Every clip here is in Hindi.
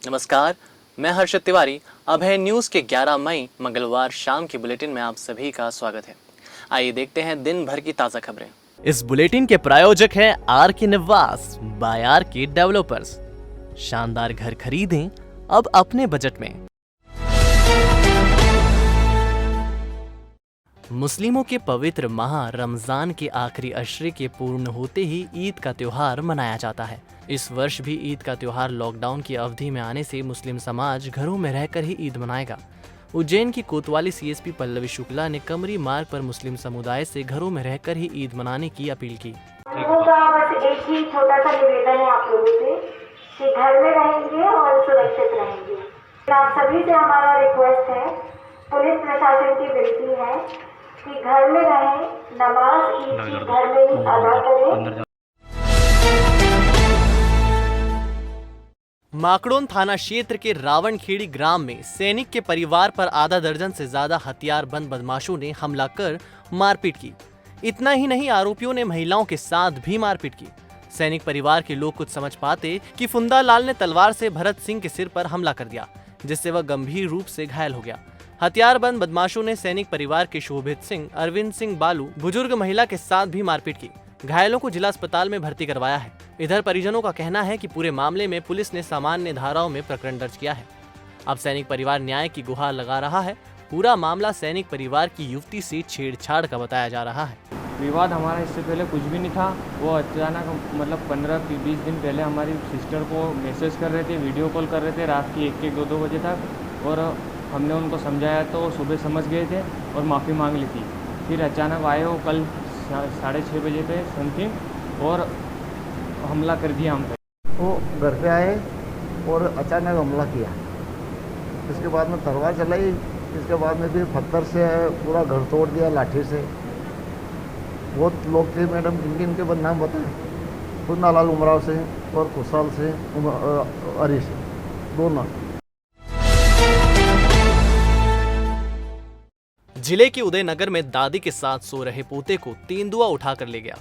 नमस्कार, मैं हर्षित तिवारी। अब है न्यूज़ के 11 मई मंगलवार शाम के बुलेटिन में आप सभी का स्वागत है। आइए देखते हैं दिन भर की ताज़ा खबरें। इस बुलेटिन के प्रायोजक हैं आर के निवास बाय आर के डेवलपर्स। शानदार घर खरीदें अब अपने बजट में। मुस्लिमों के पवित्र माह रमजान के आखिरी अशरे के पूर्ण होते ही ईद का त्योहार मनाया जाता है। इस वर्ष भी ईद का त्योहार लॉकडाउन की अवधि में आने से मुस्लिम समाज घरों में रहकर ही ईद मनाएगा। उज्जैन की कोतवाली सीएसपी पल्लवी शुक्ला ने कमरी मार्ग पर मुस्लिम समुदाय से घरों में रहकर ही ईद मनाने की अपील की। बस एक ही छोटा सा निवेदन है आप लोगों से कि घर में रहेंगे और सुरक्षित रहेंगे। आप सभी से हमारा रिक्वेस्ट है, पुलिस प्रशासन की विनती है कि घर में रहें, नमाज ईद की घर में ही अदा करें। माकड़ोन थाना क्षेत्र के रावणखेड़ी ग्राम में सैनिक के परिवार पर आधा दर्जन से ज्यादा हथियारबंद बदमाशों ने हमला कर मारपीट की। इतना ही नहीं, आरोपियों ने महिलाओं के साथ भी मारपीट की। सैनिक परिवार के लोग कुछ समझ पाते कि फुंदा लाल ने तलवार से भरत सिंह के सिर पर हमला कर दिया, जिससे वह गंभीर रूप से घायल हो गया। हथियारबंद बदमाशों ने सैनिक परिवार के शोभित सिंह, अरविंद सिंह बालू, बुजुर्ग महिला के साथ भी मारपीट की। घायलों को जिला अस्पताल में भर्ती करवाया है। इधर परिजनों का कहना है कि पूरे मामले में पुलिस ने सामान्य धाराओं में प्रकरण दर्ज किया है। अब सैनिक परिवार न्याय की गुहार लगा रहा है। पूरा मामला सैनिक परिवार की युवती से छेड़छाड़ का बताया जा रहा है। विवाद हमारा इससे पहले कुछ भी नहीं था। वो अचानक 15-20 दिन पहले हमारी सिस्टर को मैसेज कर रहे थे, वीडियो कॉल कर रहे थे रात की 1-1, 2-2 बजे तक, और हमने उनको समझाया तो सुबह समझ गए थे और माफ़ी मांग ली थी। फिर अचानक आए वो कल 6:30 बजे पे समथिंग और हमला कर दिया हम पे। वो घर पे आए और अचानक हमला किया। इसके बाद में तलवार चलाई। इसके बाद में फिर पत्थर से पूरा घर तोड़ दिया, लाठी से। बहुत लोग थे मैडम, इनके बदनाम बताए। फुन्नालाल उमराव से और खुशहाल से, हरीश दोनों। जिले के उदयनगर में दादी के साथ सो रहे पोते को तेंदुआ उठाकर ले गया।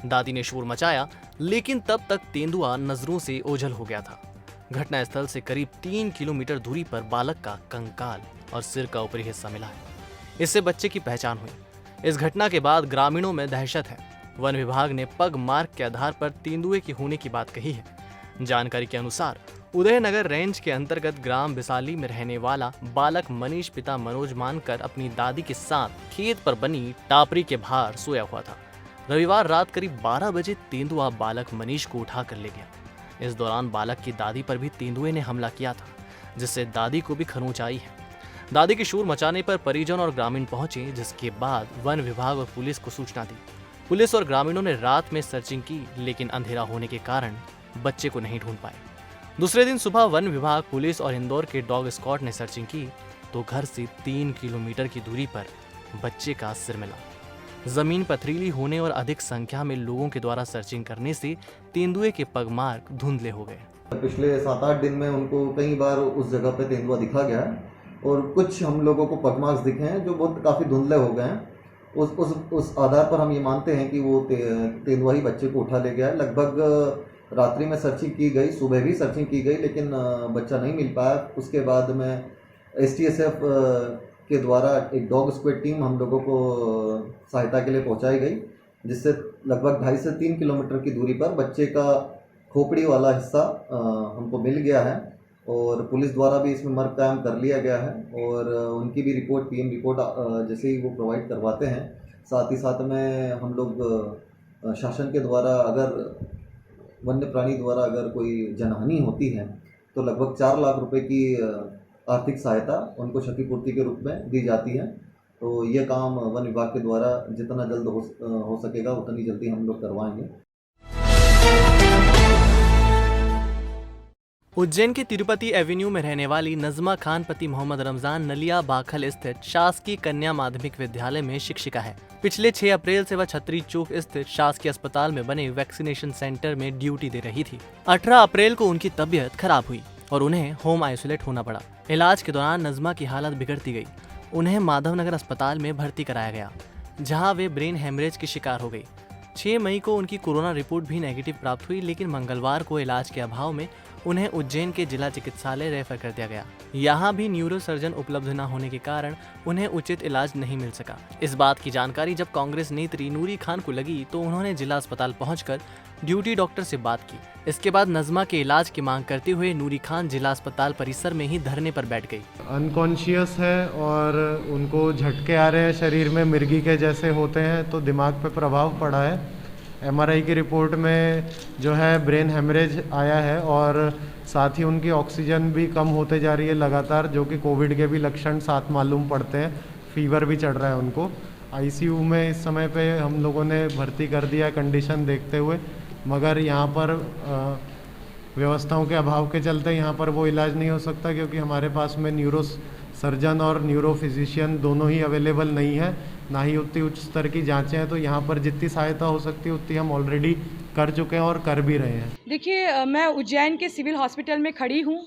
दादी ने शोर मचाया, लेकिन तब तक तेंदुआ नजरों से ओझल हो गया था। घटनास्थल से करीब 3 किलोमीटर दूरी पर बालक का कंकाल और सिर का ऊपरी हिस्सा मिला है। इससे बच्चे की पहचान हुई। इस घटना के बाद ग्रामीणों में दहशत है। वन विभाग ने पग मार्क के आधार पर तेंदुए की होने की बात कही है। जानकारी के अनुसार उदयनगर रेंज के अंतर्गत ग्राम बिसाली में रहने वाला बालक मनीष पिता मनोज मानकर अपनी दादी के साथ खेत पर बनी टापरी के बाहर सोया हुआ था। रविवार रात करीब 12 बजे तेंदुआ बालक मनीष को उठाकर ले गया। इस दौरान बालक की दादी पर भी तेंदुए ने हमला किया था, जिससे दादी को भी खरोंच आई है। दादी के शोर मचाने पर परिजन और ग्रामीण पहुंचे, जिसके बाद वन विभाग और पुलिस को सूचना दी। पुलिस और ग्रामीणों ने रात में सर्चिंग की, लेकिन अंधेरा होने के कारण बच्चे को नहीं ढूंढ पाए। दूसरे दिन सुबह वन विभाग, पुलिस और इंदौर के डॉग स्क्वाड ने सर्चिंग की तो घर से 3 किलोमीटर की दूरी पर बच्चे का सिर मिला। जमीन पथरीली होने और अधिक संख्या में लोगों के द्वारा सर्चिंग करने से तेंदुए के पगमार्क धुंधले हो गए। पिछले 7-8 दिन में उनको कई बार उस जगह पे तेंदुआ दिखा गया है और कुछ हम लोगों को पगमार्क दिखे हैं जो बहुत काफ़ी धुंधले हो गए हैं। उस आधार पर हम ये मानते हैं कि वो तेंदुआ ही बच्चे को उठा ले गया है। लगभग रात्रि में सर्चिंग की गई, सुबह भी सर्चिंग की गई, लेकिन बच्चा नहीं मिल पाया। उसके बाद में STSF के द्वारा एक डॉग स्क्वाड टीम हम लोगों को सहायता के लिए पहुंचाई गई, जिससे लगभग 2.5 से 3 किलोमीटर की दूरी पर बच्चे का खोपड़ी वाला हिस्सा हमको मिल गया है और पुलिस द्वारा भी इसमें मर्ग कायम कर लिया गया है और उनकी भी रिपोर्ट, PM रिपोर्ट जैसे ही वो प्रोवाइड करवाते हैं। साथ ही साथ में हम लोग शासन के द्वारा अगर वन्य प्राणी द्वारा अगर कोई जनहानि होती है तो लगभग 4 लाख रुपए की आर्थिक सहायता उनको क्षतिपूर्ति के रूप में दी जाती है। तो ये काम वन विभाग के द्वारा जितना जल्द हो सकेगा उतनी जल्दी हम लोग करवाएंगे। उज्जैन के तिरुपति एवेन्यू में रहने वाली नजमा खान पति मोहम्मद रमजान नलिया बाखल स्थित शासकीय कन्या माध्यमिक विद्यालय में शिक्षिका है। पिछले 6 अप्रैल से वह छतरी चौक स्थित शासकीय अस्पताल में बने वैक्सीनेशन सेंटर में ड्यूटी दे रही थी। 18 अप्रैल को उनकी तबीयत खराब हुई और उन्हें होम आइसोलेट होना पड़ा। इलाज के दौरान नजमा की हालत बिगड़ती गई। उन्हें माधवनगर अस्पताल में भर्ती कराया गया, जहां वे ब्रेन हेमरेज की शिकार हो गई। 6 मई को उनकी कोरोना रिपोर्ट भी नेगेटिव प्राप्त हुई, लेकिन मंगलवार को इलाज के अभाव में उन्हें उज्जैन के जिला चिकित्सालय रेफर कर दिया गया। यहाँ भी न्यूरो सर्जन उपलब्ध न होने के कारण उन्हें उचित इलाज नहीं मिल सका। इस बात की जानकारी जब कांग्रेस नेत्री नूरी खान को लगी तो उन्होंने जिला अस्पताल पहुंचकर ड्यूटी डॉक्टर से बात की। इसके बाद नज़मा के इलाज की मांग करते हुए नूरी खान जिला अस्पताल परिसर में ही धरने पर बैठ गई। अनकॉन्शियस है और उनको झटके आ रहे हैं, शरीर में मिर्गी के जैसे होते हैं, तो दिमाग पे प्रभाव पड़ा है। MRI की रिपोर्ट में जो है ब्रेन हेमरेज आया है और साथ ही उनकी ऑक्सीजन भी कम होते जा रही है लगातार, जो कि कोविड के भी लक्षण साथ मालूम पड़ते हैं। फीवर भी चढ़ रहा है उनको। ICU में इस समय पे हम लोगों ने भर्ती कर दिया कंडीशन देखते हुए, मगर यहाँ पर व्यवस्थाओं के अभाव के चलते यहाँ पर वो इलाज नहीं हो सकता, क्योंकि हमारे पास में न्यूरो सर्जन और न्यूरो फिजिशियन दोनों ही अवेलेबल नहीं है, ना ही उतनी उच्च स्तर की जांचें हैं। तो यहाँ पर जितनी सहायता हो सकती है उतनी हम ऑलरेडी कर चुके हैं और कर भी रहे हैं। देखिए, मैं उज्जैन के सिविल हॉस्पिटल में खड़ी हूँ।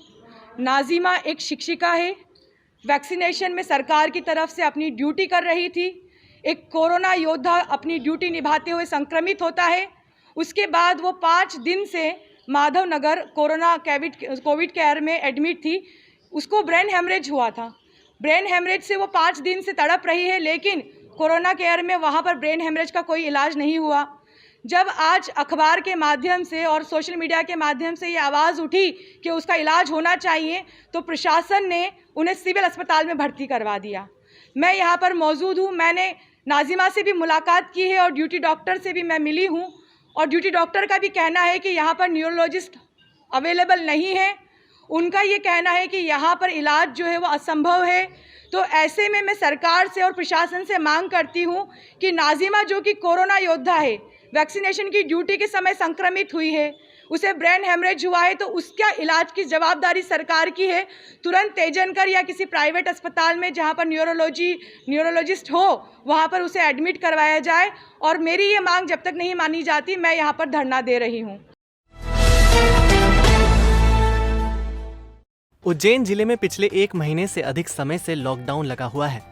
नाजिमा एक शिक्षिका है, वैक्सीनेशन में सरकार की तरफ से अपनी ड्यूटी कर रही थी। एक कोरोना योद्धा अपनी ड्यूटी निभाते हुए संक्रमित होता है, उसके बाद वो 5 दिन से माधव नगर कोविड केयर में एडमिट थी। उसको ब्रेन हेमरेज हुआ था। ब्रेन हेमरेज से वो 5 दिन से तड़प रही है, लेकिन कोरोना केयर में वहाँ पर ब्रेन हेमरेज का कोई इलाज नहीं हुआ। जब आज अखबार के माध्यम से और सोशल मीडिया के माध्यम से ये आवाज़ उठी कि उसका इलाज होना चाहिए, तो प्रशासन ने उन्हें सिविल अस्पताल में भर्ती करवा दिया। मैं यहाँ पर मौजूद हूँ। मैंने नाजिमा से भी मुलाकात की है और ड्यूटी डॉक्टर से भी मैं मिली हूँ, और ड्यूटी डॉक्टर का भी कहना है कि यहाँ पर न्यूरोलॉजिस्ट अवेलेबल नहीं है। उनका ये कहना है कि यहाँ पर इलाज जो है वो असंभव है। तो ऐसे में मैं सरकार से और प्रशासन से मांग करती हूँ कि नाजिमा जो कि कोरोना योद्धा है, वैक्सीनेशन की ड्यूटी के समय संक्रमित हुई है, उसे ब्रेन हेमरेज हुआ है, तो उसका इलाज की जवाबदारी सरकार की है। तुरंत तेजनकर या किसी प्राइवेट अस्पताल में जहाँ पर न्यूरोलॉजिस्ट हो, वहाँ पर उसे एडमिट करवाया जाए। और मेरी ये मांग जब तक नहीं मानी जाती, मैं यहाँ पर धरना दे रही हूँ। उज्जैन जिले में पिछले 1 महीने से अधिक समय से लॉकडाउन लगा हुआ है।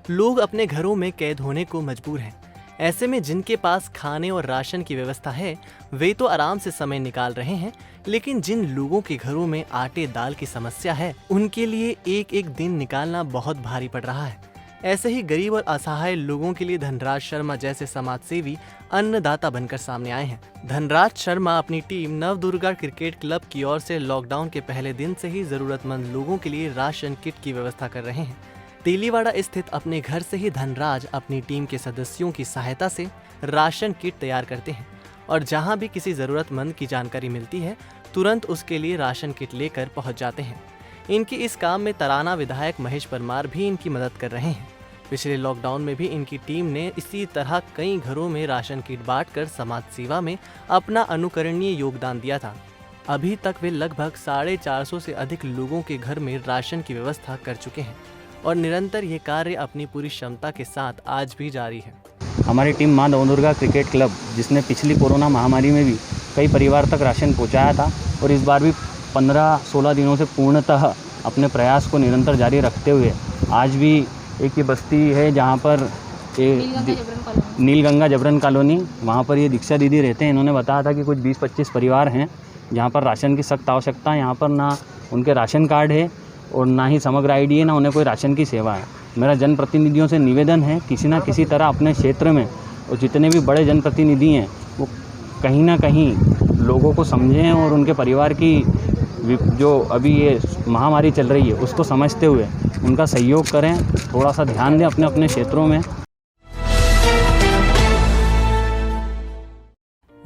लोग अपने घरों में कैद होने को मजबूर हैं। ऐसे में जिनके पास खाने और राशन की व्यवस्था है वे तो आराम से समय निकाल रहे हैं, लेकिन जिन लोगों के घरों में आटे दाल की समस्या है उनके लिए एक एक दिन निकालना बहुत भारी पड़ रहा है। ऐसे ही गरीब और असहाय लोगों के लिए धनराज शर्मा जैसे समाजसेवी अन्नदाता बनकर सामने आए हैं। धनराज शर्मा अपनी टीम नवदुर्गा क्रिकेट क्लब की ओर से लॉकडाउन के पहले दिन से ही जरूरतमंद लोगों के लिए राशन किट की व्यवस्था कर रहे हैं। तेलीवाड़ा स्थित अपने घर से ही धनराज अपनी टीम के सदस्यों की सहायता से राशन किट तैयार करते हैं और जहां भी किसी जरूरतमंद की जानकारी मिलती है तुरंत उसके लिए राशन किट लेकर पहुंच जाते हैं। इनके इस काम में तराना विधायक महेश परमार भी इनकी मदद कर रहे हैं। पिछले लॉकडाउन में भी इनकी टीम ने इसी तरह कई घरों में राशन किट बांटकर समाज सेवा में अपना अनुकरणीय योगदान दिया था। अभी तक वे लगभग 450 से अधिक लोगों के घर में राशन की व्यवस्था कर चुके हैं और निरंतर ये कार्य अपनी पूरी क्षमता के साथ आज भी जारी है। हमारी टीम मां नवदुर्गा क्रिकेट क्लब, जिसने पिछली कोरोना महामारी में भी कई परिवार तक राशन पहुंचाया था और इस बार भी 15-16 दिनों से पूर्णतः अपने प्रयास को निरंतर जारी रखते हुए आज भी एक ये बस्ती है जहाँ पर नीलगंगा जबरन कॉलोनी, वहाँ पर ये दीक्षा दीदी रहते हैं। इन्होंने बताया था कि कुछ 20-25 परिवार हैं जहाँ पर राशन की सख्त आवश्यकता है। यहाँ पर ना उनके राशन कार्ड है और ना ही समग्र ID है, ना उन्हें कोई राशन की सेवा है। मेरा जनप्रतिनिधियों से निवेदन है किसी ना किसी तरह अपने क्षेत्र में और जितने भी बड़े जनप्रतिनिधि हैं वो कहीं ना कहीं लोगों को समझें और उनके परिवार की जो अभी ये महामारी चल रही है उसको समझते हुए उनका सहयोग करें, थोड़ा सा ध्यान दें अपने अपने क्षेत्रों में।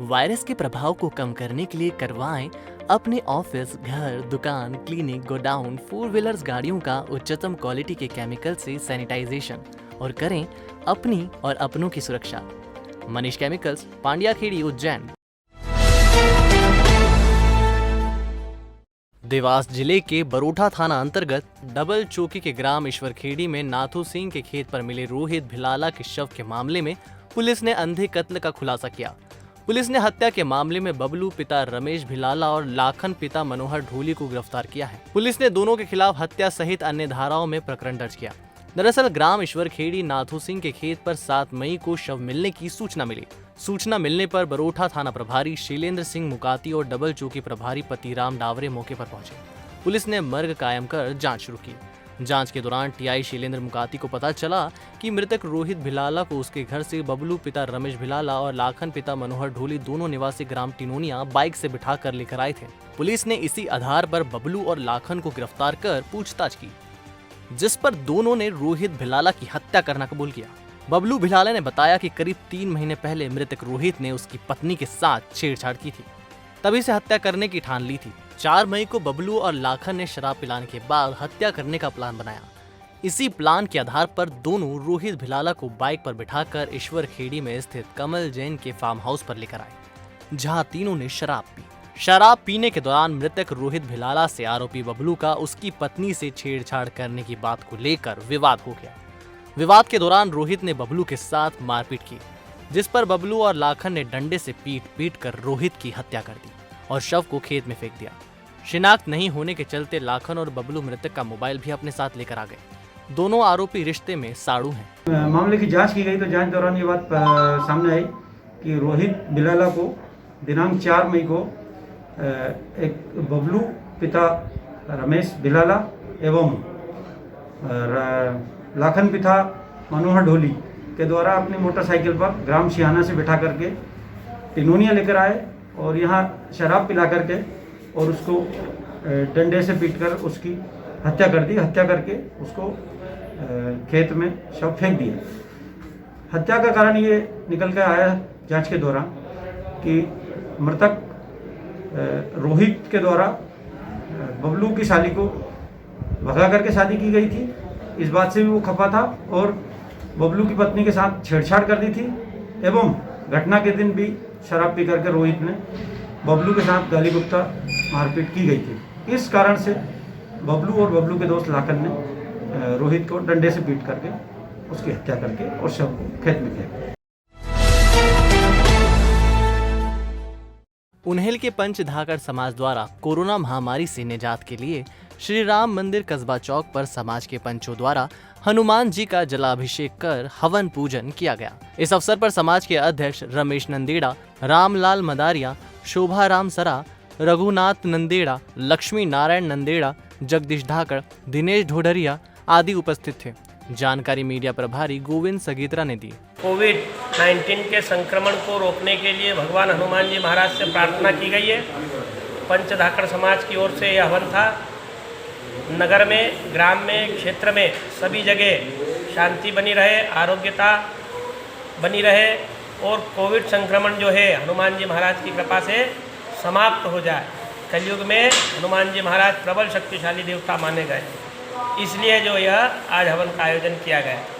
वायरस के प्रभाव को कम करने के लिए करवाएं अपने ऑफिस, घर, दुकान, क्लिनिक, गोडाउन, 4 व्हीलर्स गाड़ियों का उच्चतम क्वालिटी के केमिकल से सैनिटाइजेशन और करें अपनी और अपनों की सुरक्षा। मनीष केमिकल्स, पांड्या खेड़ी, उज्जैन। देवास जिले के बरोठा थाना अंतर्गत डबल चौकी के ग्राम ईश्वर खेड़ी में नाथू सिंह के खेत पर मिले रोहित भिलाला के शव के मामले में पुलिस ने अंधे कत्ल का खुलासा किया। पुलिस ने हत्या के मामले में बबलू पिता रमेश भिलाला और लाखन पिता मनोहर ढोली को गिरफ्तार किया है। पुलिस ने दोनों के खिलाफ हत्या सहित अन्य धाराओं में प्रकरण दर्ज किया। दरअसल ग्राम ईश्वरखेड़ी नाथू सिंह के खेत पर 7 मई को शव मिलने की सूचना मिली। सूचना मिलने पर बरोठा थाना प्रभारी शैलेंद्र सिंह मुकाती और डबल चौकी प्रभारी पतिराम डावरे मौके पर पहुंचे। पुलिस ने मर्ग कायम कर जांच शुरू की। जांच के दौरान टीआई शैलेंद्र मुकाती को पता चला कि मृतक रोहित भिलाला को उसके घर से बबलू पिता रमेश भिलाला और लाखन पिता मनोहर ढोली दोनों निवासी ग्राम टिनोनिया बाइक से बिठाकर लेकर आए थे। पुलिस ने इसी आधार पर बबलू और लाखन को गिरफ्तार कर पूछताछ की, जिस पर दोनों ने रोहित भिलाला की हत्या करना कबूल किया। बबलू भिलाला ने बताया कि करीब 3 महीने पहले मृतक रोहित ने उसकी पत्नी के साथ छेड़छाड़ की थी, तभी से हत्या करने की ठान ली थी। 4 मई को बबलू और लाखन ने शराब पिलाने के बाद हत्या करने का प्लान बनाया। इसी प्लान के आधार पर दोनों रोहित भिलाला को बाइक पर बिठाकर ईश्वरखेड़ी में स्थित कमल जैन के फार्म हाउस पर लेकर आए, जहां तीनों ने शराब पी। शराब पीने के दौरान मृतक रोहित भिलाला से आरोपी बबलू का उसकी पत्नी से छेड़छाड़ करने की बात को लेकर विवाद हो गया। विवाद के दौरान रोहित ने बबलू के साथ मारपीट की, जिस पर बबलू और लाखन ने डंडे से पीट कर रोहित की हत्या कर दी और शव को खेत में फेंक दिया। शिनाख्त नहीं होने के चलते लाखन और बबलू मृतक का मोबाइल भी अपने साथ लेकर आ गए। दोनों आरोपी रिश्ते में साड़ू हैं। मामले की जांच की गई तो जांच दौरान ये बात सामने आई कि रोहित भिलाला को दिनांक 4 मई को एक बबलू पिता रमेश भिलाला एवं लाखन पिता मनोहर ढोली के द्वारा अपनी मोटरसाइकिल पर ग्राम सिहाना से बिठा करके टिनोनिया लेकर आए और यहाँ शराब पिला करके और उसको डंडे से पीटकर उसकी हत्या कर दी। हत्या करके उसको खेत में शव फेंक दिया। हत्या का कारण ये निकल कर आया जांच के दौरान कि मृतक रोहित के द्वारा बबलू की साली को भगा करके शादी की गई थी। इस बात से भी वो खफा था और बबलू की पत्नी के साथ छेड़छाड़ कर दी थी एवं घटना के दिन भी शराब पी करके रोहित ने बबलू के साथ गाली गुप्ता मारपीट की गई थी। इस कारण से बबलू और बबलू के दोस्त लाखन ने रोहित को डंडे से पीट करके उसकी हत्या करके और शव को खेत में फेंक। उन्हेल के पंच धाकड़ समाज द्वारा कोरोना महामारी से निजात के लिए श्री राम मंदिर कस्बा चौक पर समाज के पंचों द्वारा हनुमान जी का जलाभिषेक कर हवन पूजन किया गया। इस अवसर पर समाज के अध्यक्ष रमेश नंदेड़ा, रामलाल मदारिया, शोभा राम सरा, रघुनाथ नंदेड़ा, लक्ष्मी नारायण नंदेड़ा, जगदीश धाकड़, दिनेश ढोडरिया आदि उपस्थित थे। जानकारी मीडिया प्रभारी गोविंद सगीत्रा ने दी। कोविड-19 के संक्रमण को रोकने के लिए भगवान हनुमान जी महाराज से प्रार्थना की गई है। पंच धाकड़ समाज की ओर से यह हवन था। नगर में, ग्राम में, क्षेत्र में सभी जगह शांति बनी रहे, आरोग्यता बनी रहे और कोविड संक्रमण जो है हनुमान जी महाराज की कृपा से समाप्त हो जाए। कलयुग में हनुमान जी महाराज प्रबल शक्तिशाली देवता माने गए, इसलिए जो यह आज हवन का आयोजन किया गया।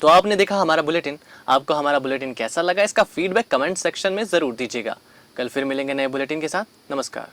तो आपने देखा हमारा बुलेटिन। आपको हमारा बुलेटिन कैसा लगा, इसका फीडबैक कमेंट सेक्शन में जरूर दीजिएगा। कल फिर मिलेंगे नए बुलेटिन के साथ। नमस्कार।